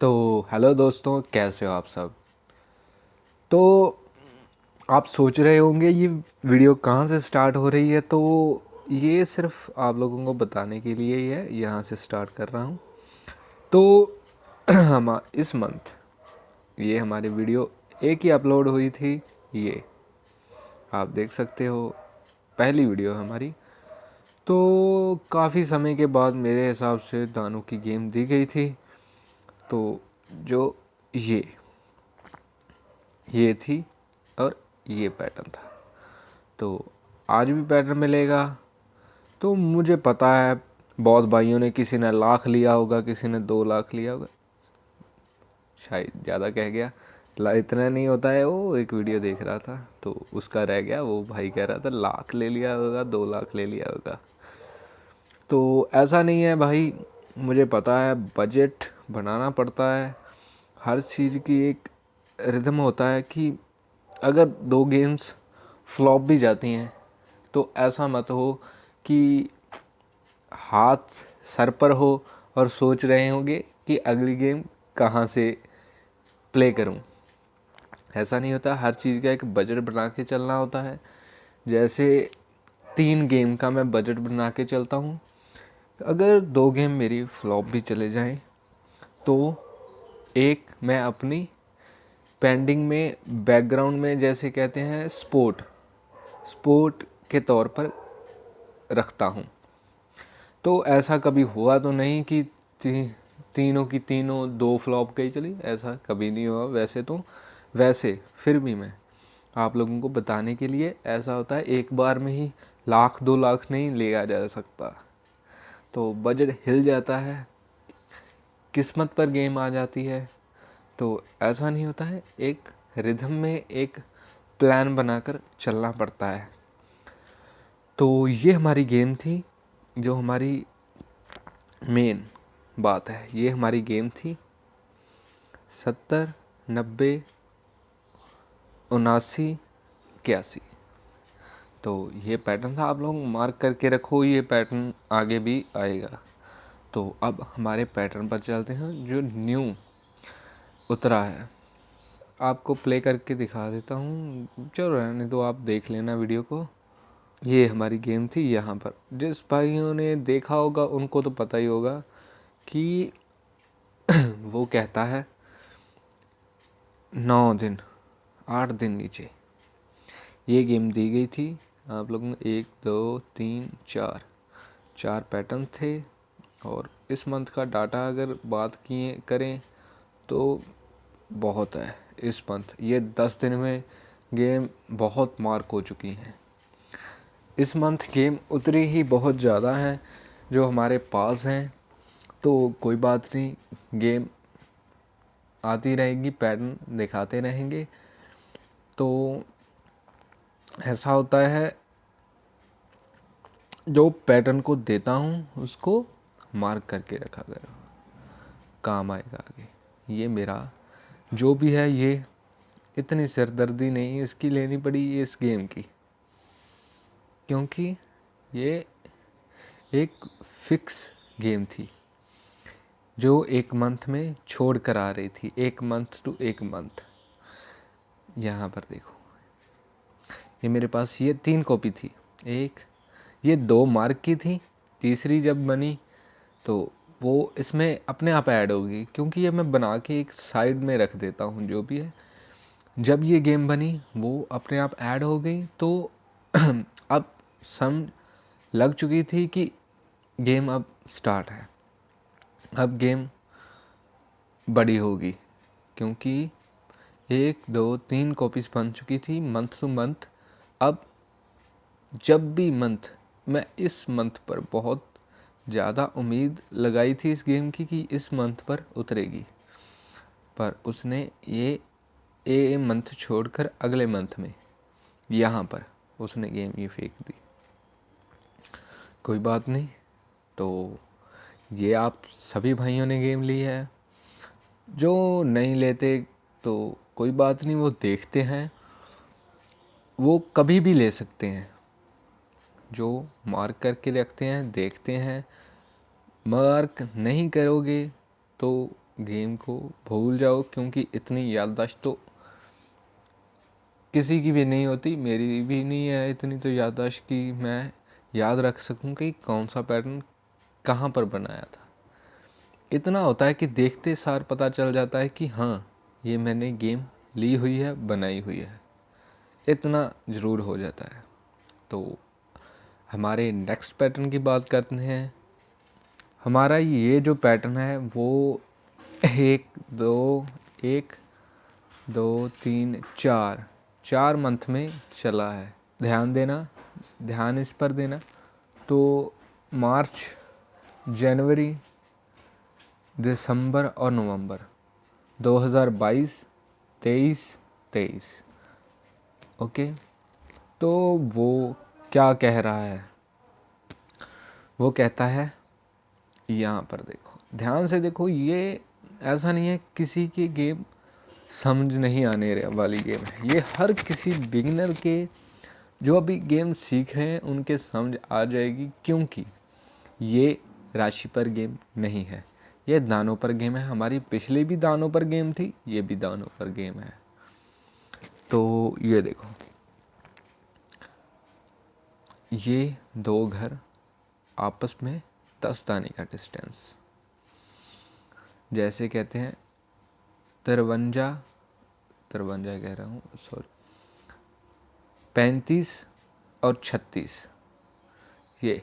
तो हेलो दोस्तों, कैसे हो आप सब। तो आप सोच रहे होंगे ये वीडियो कहाँ से स्टार्ट हो रही है। तो ये सिर्फ आप लोगों को बताने के लिए ही है, यहाँ से स्टार्ट कर रहा हूँ। तो हम इस मंथ ये हमारी वीडियो एक ही अपलोड हुई थी। ये आप देख सकते हो, पहली वीडियो है हमारी। तो काफ़ी समय के बाद मेरे हिसाब से दानों की गेम दी गई थी। तो जो ये ये थी और ये पैटर्न था। तो आज भी पैटर्न मिलेगा। तो मुझे पता है बहुत भाइयों ने, किसी ने 1,00,000 लिया होगा, किसी ने 2,00,000 लिया होगा, शायद ज़्यादा कह गया। इतना नहीं होता है। वो एक वीडियो देख रहा था तो उसका रह गया, वो भाई कह रहा था 1,00,000 ले लिया होगा, 2,00,000 ले लिया होगा। तो ऐसा नहीं है भाई, मुझे पता है बजट बनाना पड़ता है। हर चीज़ की एक रिदम होता है कि अगर 2 गेम्स फ्लॉप भी जाती हैं तो ऐसा मत हो कि हाथ सर पर हो और सोच रहे होंगे कि अगली गेम कहाँ से प्ले करूं। ऐसा नहीं होता। हर चीज़ का एक बजट बना के चलना होता है। जैसे 3 गेम का मैं बजट बना के चलता हूँ। अगर 2 गेम मेरी फ्लॉप भी चले जाएं तो एक मैं अपनी पेंडिंग में बैकग्राउंड में, जैसे कहते हैं स्पोर्ट के तौर पर रखता हूँ। तो ऐसा कभी हुआ तो नहीं कि तीनों की तीनों 2 फ्लॉप गई चली, ऐसा कभी नहीं हुआ। वैसे फिर भी मैं आप लोगों को बताने के लिए, ऐसा होता है एक बार में ही 1,00,000 2,00,000 नहीं लिया जा सकता। तो बजट हिल जाता है, किस्मत पर गेम आ जाती है। तो ऐसा नहीं होता है, एक रिदम में एक प्लान बनाकर चलना पड़ता है। तो ये हमारी गेम थी, जो हमारी मेन बात है। ये हमारी गेम थी 70, 90, 79, 81। तो ये पैटर्न था, आप लोग मार्क करके रखो, ये पैटर्न आगे भी आएगा। तो अब हमारे पैटर्न पर चलते हैं जो न्यू उतरा है। आपको प्ले करके दिखा देता हूँ, चलो रहने दो, आप देख लेना वीडियो को। ये हमारी गेम थी। यहाँ पर जिस भाइयों ने देखा होगा उनको तो पता ही होगा कि वो कहता है 9 दिन 8 दिन नीचे ये गेम दी गई थी आप लोगों को। 1 2 3 4 पैटर्न थे। और इस मंथ का डाटा अगर बात किए करें तो बहुत है। इस मंथ ये 10 दिन में गेम बहुत मार्क हो चुकी हैं। इस मंथ गेम उतरी ही बहुत ज़्यादा हैं जो हमारे पास हैं। तो कोई बात नहीं, गेम आती रहेगी, पैटर्न दिखाते रहेंगे। तो ऐसा होता है, जो पैटर्न को देता हूँ उसको मार्क करके रखा करो, काम आएगा आगे। ये मेरा जो भी है, ये इतनी सिरदर्दी नहीं इसकी लेनी पड़ी इस गेम की, क्योंकि ये एक फिक्स गेम थी जो एक मंथ में छोड़ कर आ रही थी, एक मंथ टू एक मंथ। यहाँ पर देखो, ये मेरे पास ये 3 कॉपी थी। एक ये 2 मार्क की थी, तीसरी जब बनी तो वो इसमें अपने आप ऐड होगी, क्योंकि ये मैं बना के एक साइड में रख देता हूँ जो भी है। जब ये गेम बनी वो अपने आप ऐड हो गई। तो अब समझ लग चुकी थी कि गेम अब स्टार्ट है, अब गेम बड़ी होगी, क्योंकि 1 2 3 कॉपीज़ बन चुकी थी मंथ टू मंथ। अब जब भी मंथ, मैं इस मंथ पर बहुत ज़्यादा उम्मीद लगाई थी इस गेम की कि इस मंथ पर उतरेगी, पर उसने ये मंथ छोड़कर अगले मंथ में यहाँ पर उसने गेम ये फेंक दी। कोई बात नहीं। तो ये आप सभी भाइयों ने गेम ली है। जो नहीं लेते तो कोई बात नहीं, वो देखते हैं, वो कभी भी ले सकते हैं। जो मार्क करके रखते हैं देखते हैं, मार्क नहीं करोगे तो गेम को भूल जाओ, क्योंकि इतनी याददाश्त तो किसी की भी नहीं होती, मेरी भी नहीं है इतनी तो याददाश्त कि मैं याद रख सकूं कि कौन सा पैटर्न कहाँ पर बनाया था। इतना होता है कि देखते सार पता चल जाता है कि हाँ, ये मैंने गेम ली हुई है, बनाई हुई है, इतना ज़रूर हो जाता है। तो हमारे नेक्स्ट पैटर्न की बात करते हैं। हमारा ये जो पैटर्न है वो 4 मंथ में चला है। ध्यान इस पर देना। तो मार्च, जनवरी, दिसंबर और नवंबर 2022, 23। ओके, तो वो क्या कह रहा है? वो कहता है, यहाँ पर देखो, ध्यान से देखो, ये ऐसा नहीं है किसी की गेम समझ नहीं आने वाली गेम है। ये हर किसी बिगिनर के जो अभी गेम सीख रहे हैं उनके समझ आ जाएगी, क्योंकि ये राशि पर गेम नहीं है, ये दानों पर गेम है। हमारी पिछली भी दानों पर गेम थी, ये भी दानों पर गेम है। तो ये देखो, ये 2 घर आपस में 10 दाने का डिस्टेंस, जैसे कहते हैं 53 कह रहा हूँ, सॉरी, 35 और 36। ये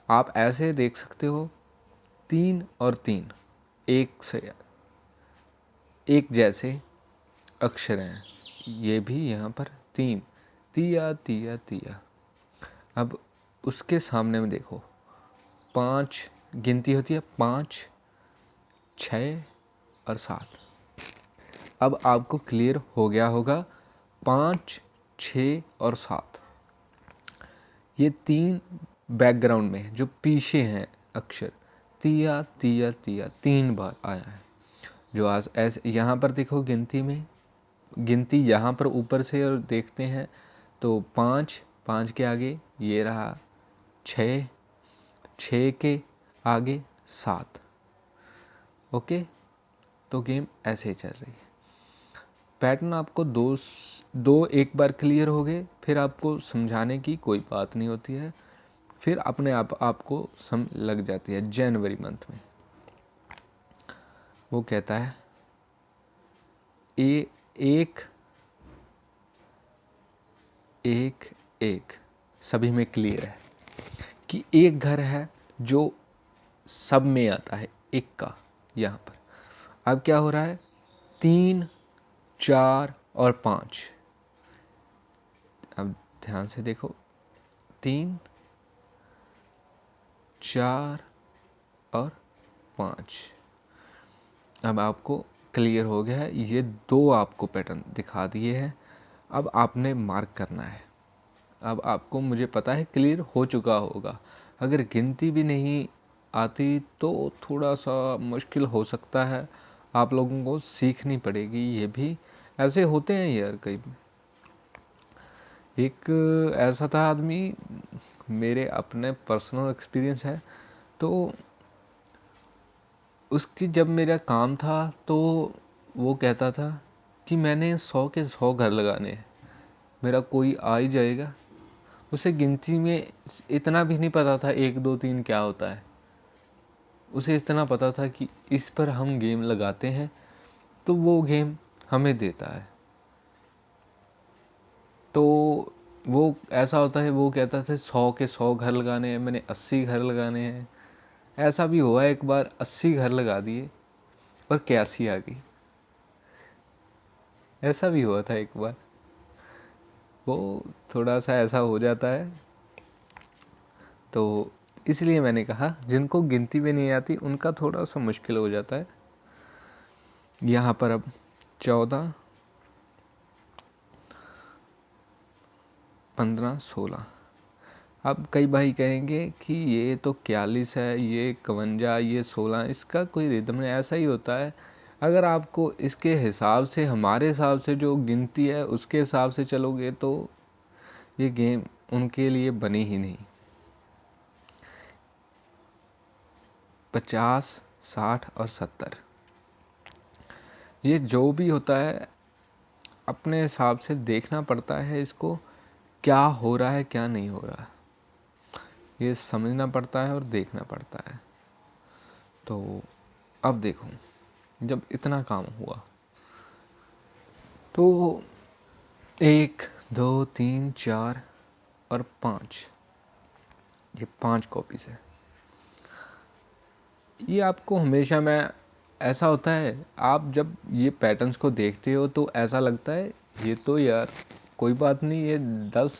आप ऐसे देख सकते हो, 3 और 3 एक जैसे अक्षर हैं। ये भी यहाँ पर 3, तिया तिया तिया। अब उसके सामने में देखो, 5 गिनती होती है, 5, 6 और 7। अब आपको क्लियर हो गया होगा, 5, 6 और 7, ये 3 बैकग्राउंड में जो पीछे हैं अक्षर, तिया तिया तिया 3 बार आया है। जो आज ऐसे यहाँ पर देखो, गिनती यहाँ पर ऊपर से और देखते हैं तो 5 के आगे ये रहा 6, 6 के आगे 7। ओके, तो गेम ऐसे ही चल रही है। पैटर्न आपको दो एक बार क्लियर हो गए, फिर आपको समझाने की कोई बात नहीं होती है, फिर अपने आप आपको सम लग जाती है। जनवरी मंथ में वो कहता है, एक सभी में क्लियर है कि एक घर है जो सब में आता है, एक का। यहाँ पर अब क्या हो रहा है, 3, 4 और 5। अब ध्यान से देखो, 3, 4 और 5। अब आपको क्लियर हो गया है, ये 2 आपको पैटर्न दिखा दिए हैं। अब आपने मार्क करना है। अब आपको, मुझे पता है, क्लियर हो चुका होगा। अगर गिनती भी नहीं आती तो थोड़ा सा मुश्किल हो सकता है, आप लोगों को सीखनी पड़ेगी। ये भी ऐसे होते हैं यार कई। एक ऐसा था आदमी, मेरे अपने पर्सनल एक्सपीरियंस है, तो उसकी जब मेरा काम था तो वो कहता था कि मैंने 100 के 100 घर लगाने हैं, मेरा कोई आ ही जाएगा। उसे गिनती में इतना भी नहीं पता था 1, 2, 3 क्या होता है। उसे इतना पता था कि इस पर हम गेम लगाते हैं तो वो गेम हमें देता है। तो वो ऐसा होता है, वो कहता था 100 के 100 घर लगाने हैं, मैंने 80 घर लगाने हैं। ऐसा भी हुआ एक बार, 80 घर लगा दिए और 81 आ गई। ऐसा भी हुआ था एक बार। वो थोड़ा सा ऐसा हो जाता है, तो इसलिए मैंने कहा जिनको गिनती भी नहीं आती उनका थोड़ा सा मुश्किल हो जाता है। यहाँ पर अब 14, 15, 16। अब कई भाई कहेंगे कि ये तो 41 है, ये 51, ये 16, इसका कोई रिदम नहीं। ऐसा ही होता है। अगर आपको इसके हिसाब से, हमारे हिसाब से जो गिनती है उसके हिसाब से चलोगे तो ये गेम उनके लिए बनी ही नहीं। 50, 60 और 70 ये जो भी होता है अपने हिसाब से देखना पड़ता है, इसको क्या हो रहा है क्या नहीं हो रहा है ये समझना पड़ता है और देखना पड़ता है। तो अब देखो, जब इतना काम हुआ तो 1 2 3 4 और 5, ये 5 कॉपीज़ है। ये आपको हमेशा मैं ऐसा होता है, आप जब ये पैटर्न्स को देखते हो तो ऐसा लगता है ये तो यार कोई बात नहीं, ये 10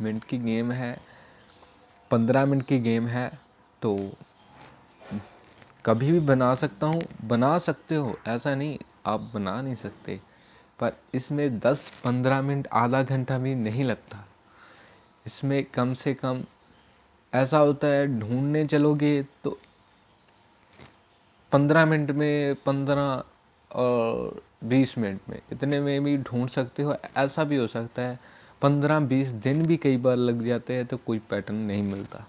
मिनट की गेम है, 15 मिनट की गेम है, तो कभी भी बना सकता हूँ। बना सकते हो, ऐसा नहीं आप बना नहीं सकते, पर इसमें 10-15 मिनट आधा घंटा भी नहीं लगता। इसमें कम से कम ऐसा होता है, ढूंढने चलोगे तो 15 मिनट में, 15 और 20 मिनट में, इतने में भी ढूंढ सकते हो। ऐसा भी हो सकता है 15-20 दिन भी कई बार लग जाते हैं तो कोई पैटर्न नहीं मिलता।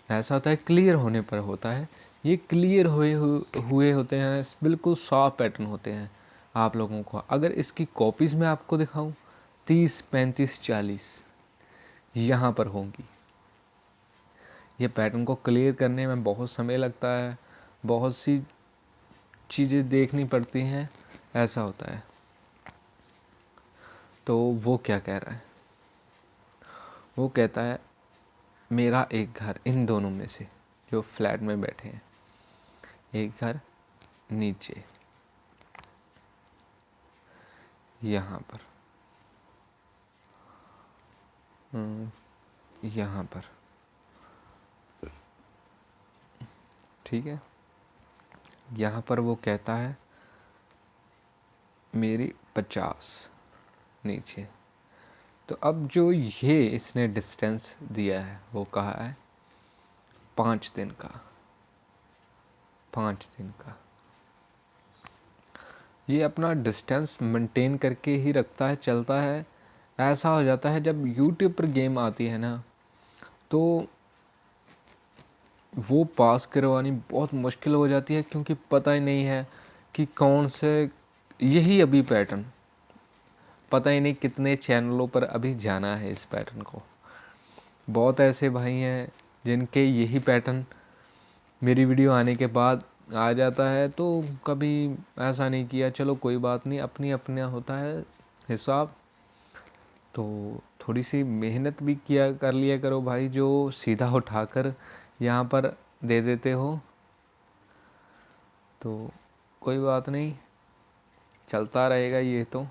ऐसा होता है, क्लियर होने पर होता है। ये क्लियर हुए होते हैं, बिल्कुल साफ पैटर्न होते हैं। आप लोगों को अगर इसकी कॉपीज़ मैं आपको दिखाऊं, 30 35 40 यहाँ पर होंगी। ये पैटर्न को क्लियर करने में बहुत समय लगता है, बहुत सी चीज़ें देखनी पड़ती हैं, ऐसा होता है। तो वो क्या कह रहा है, वो कहता है मेरा एक घर, इन दोनों में से जो फ्लैट में बैठे हैं, एक घर नीचे यहाँ पर, यहाँ पर, ठीक है। यहाँ पर वो कहता है मेरी 50 नीचे। तो अब जो ये इसने डिस्टेंस दिया है वो कहा है 5 दिन का, 5 दिन का। ये अपना डिस्टेंस मेंटेन करके ही रखता है, चलता है। ऐसा हो जाता है जब यूट्यूब पर गेम आती है ना, तो वो पास करवानी बहुत मुश्किल हो जाती है, क्योंकि पता ही नहीं है कि कौन से, यही अभी पैटर्न पता ही नहीं कितने चैनलों पर अभी जाना है इस पैटर्न को। बहुत ऐसे भाई हैं जिनके यही पैटर्न मेरी वीडियो आने के बाद आ जाता है, तो कभी ऐसा नहीं किया, चलो कोई बात नहीं, अपनी अपना होता है हिसाब। तो थोड़ी सी मेहनत भी किया कर लिया करो भाई, जो सीधा उठाकर यहाँ पर दे देते हो। तो कोई बात नहीं, चलता रहेगा ये तो।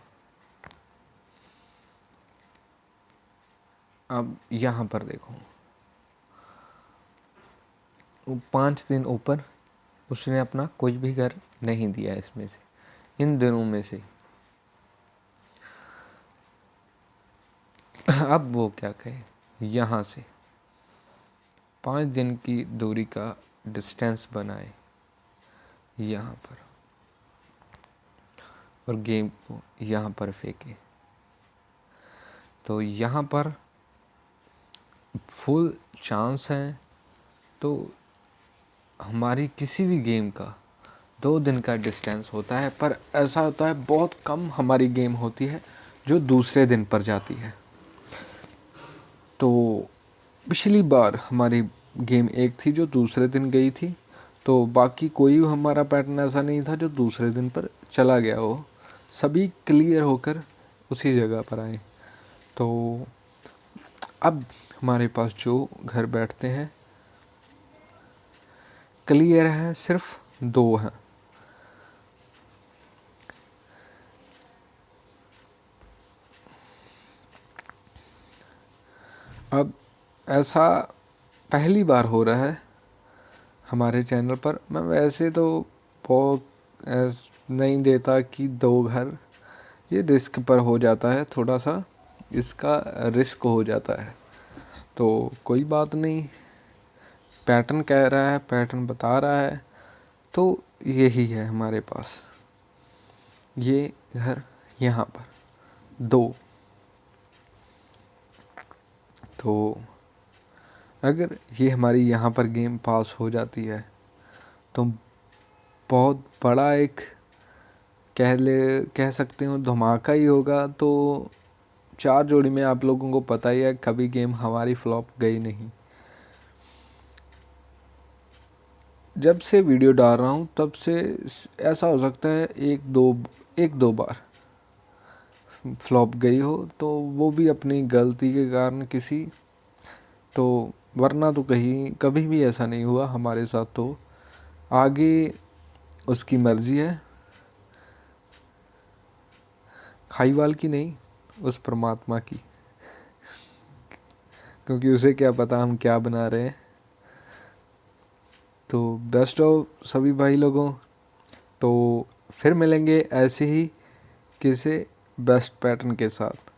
अब यहाँ पर देखो, 5 दिन ऊपर उसने अपना कोई भी घर नहीं दिया इसमें से, इन दिनों में से। अब वो क्या कहे, यहाँ से 5 दिन की दूरी का डिस्टेंस बनाए यहाँ पर, और गेम को यहाँ पर फेंके। तो यहाँ पर फुल चांस है, तो हमारी किसी भी गेम का 2 दिन का डिस्टेंस होता है, पर ऐसा होता है बहुत कम हमारी गेम होती है जो दूसरे दिन पर जाती है। तो पिछली बार हमारी गेम एक थी जो दूसरे दिन गई थी, तो बाकी कोई हमारा पैटर्न ऐसा नहीं था जो दूसरे दिन पर चला गया हो, सभी क्लियर होकर उसी जगह पर आए। तो अब हमारे पास जो घर बैठते हैं क्लियर है, सिर्फ 2 हैं। अब ऐसा पहली बार हो रहा है हमारे चैनल पर। मैं वैसे तो बहुत नहीं देता कि 2 घर, ये रिस्क पर हो जाता है, थोड़ा सा इसका रिस्क हो जाता है। तो कोई बात नहीं, पैटर्न कह रहा है, पैटर्न बता रहा है, तो यही है हमारे पास। ये घर यहाँ पर 2। तो अगर ये हमारी यहाँ पर गेम पास हो जाती है तो बहुत बड़ा एक कह सकते हो धमाका ही होगा। तो 4 जोड़ी में आप लोगों को पता ही है कभी गेम हमारी फ्लॉप गई नहीं। जब से वीडियो डाल रहा हूँ तब से ऐसा हो सकता है एक दो बार फ्लॉप गई हो, तो वो भी अपनी गलती के कारण किसी, तो वरना तो कभी भी ऐसा नहीं हुआ हमारे साथ। तो आगे उसकी मर्जी है, खाईवाल की नहीं, उस परमात्मा की, क्योंकि उसे क्या पता हम क्या बना रहे हैं। तो बेस्ट ऑफ सभी भाई लोगों। तो फिर मिलेंगे ऐसे ही किसी बेस्ट पैटर्न के साथ।